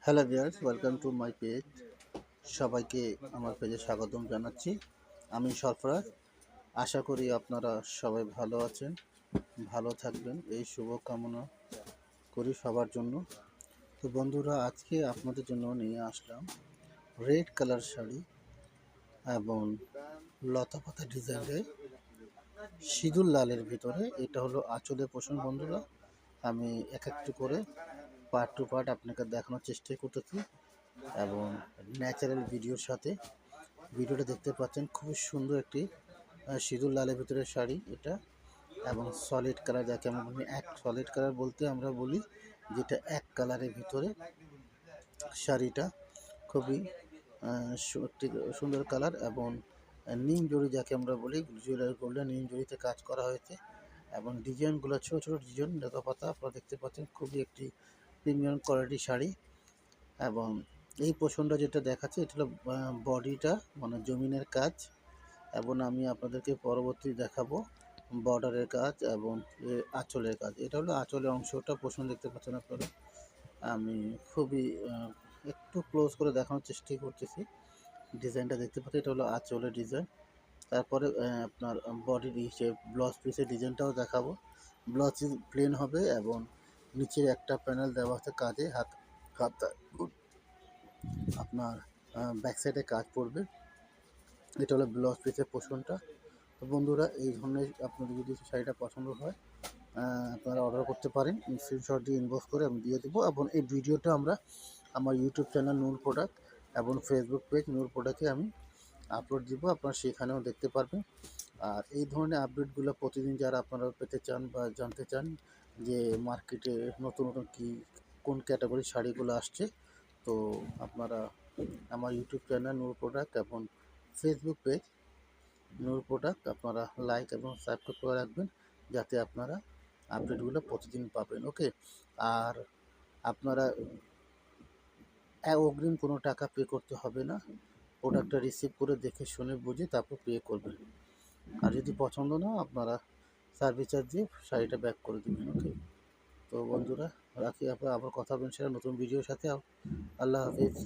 Hello viewers, welcome to my page. সবাইকে আমার পেজে স্বাগতম জানাচ্ছি। আমি সরফরাজ। আশা করি আপনারা সবাই ভালো আছেন, ভালো থাকবেন, এই শুভ কামনা করি সবার জন্য। তো বন্ধুরা, আজকে আপনাদের জন্য নিয়ে আসলাম রেড কালার শাড়ি এবং লতা পাতা ডিজাইনের সিঁদুর লালের ভিতরে। এটা হলো আঁচলের পোষণ। বন্ধুরা, আমি এক একটু করে পার্ট টু পার্ট আপনাকে দেখানোর চেষ্টা করতেছি এবং ন্যাচারাল ভিডিওর সাথে। ভিডিওটা দেখতে পাচ্ছেন, খুবই সুন্দর একটি সিঁদুর লালের ভিতরে শাড়ি এটা, এবং সলিড কালার যাকে আমরা বলি। এক সলিড কালার বলতে আমরা বলি যেটা এক কালারের ভিতরে শাড়িটা খুবই একটি সুন্দর কালার, এবং নিম জড়ি যাকে আমরা বলি, গোল্ডেন নিম জড়িতে কাজ করা হয়েছে এবং ডিজাইনগুলো ছোটো ছোটো ডিজাইন লতা পাতা আপনারা দেখতে পাচ্ছেন। খুবই একটি প্রিমিয়াম কোয়ালিটি শাড়ি। এবং এই পোষণটা যেটা দেখাচ্ছে এটা হলো বডিটা, মানে জমিনের কাজ, এবং আমি আপনাদেরকে পরবর্তী দেখাবো বর্ডারের কাজ এবং আঁচলের কাজ। এটা হলো আঁচলের অংশটা পোষণ দেখতে পাচ্ছেন আপনারা। আমি খুবই একটু ক্লোজ করে দেখানোর চেষ্টা করতেছি। ডিজাইনটা দেখতে পাচ্ছি, এটা হলো আঁচলের ডিজাইন। তারপরে আপনার বডির ব্লাউজ পিসের ডিজাইনটাও দেখাবো। ব্লাউজ প্লেন হবে এবং নিচের একটা প্যানেল দেওয়া আছে কাজে, হাত আপনার ব্যাক সাইডে কাজ পড়বে। এটা হলো ব্লাউজ পিসের পোর্শনটা। তো বন্ধুরা, এই ধরনের আপনাদের যদি শাড়িটা পছন্দ হয় আপনারা অর্ডার করতে পারেন। স্ক্রিনশট দিয়ে ইনবক্স করে আমি দিয়ে দেবো। এবং এই ভিডিওটা আমরা আমার ইউটিউব চ্যানেল নূর প্রোডাক্ট এবং ফেসবুক পেজ নূর প্রোডাক্টে আমি আপলোড দিব, আপনারা সেখানেও দেখতে পারবেন। আর এই ধরনের আপডেটগুলো প্রতিদিন যারা আপনারা পেতে চান বা জানতে চান যে মার্কেটে নতুন নতুন কোন ক্যাটাগরির শাড়িগুলো আসছে, তো আপনারা আমার ইউটিউব চ্যানেল নূর প্রোডাক্ট এবং ফেসবুক পেজ নূর প্রোডাক্ট আপনারা লাইক এবং সাবস্ক্রাইব করে রাখবেন, যাতে আপনারা আপডেটগুলো প্রতিদিন পাবেন। ওকে। আর আপনারা অগ্রিম কোনো টাকা পে করতে হবে না। প্রোডাক্টটা রিসিভ করে দেখে শুনে বুঝে তারপর পে করবেন। আর যদি পছন্দ না, আপনারা সার্ভিস চার্জ দিয়ে শাড়িটা ব্যাক করে দেবেন। ওকে। তো বন্ধুরা, রাখি। আবার কথা বলছেন নতুন ভিডিওর সাথে। আল্লাহ হাফিজ।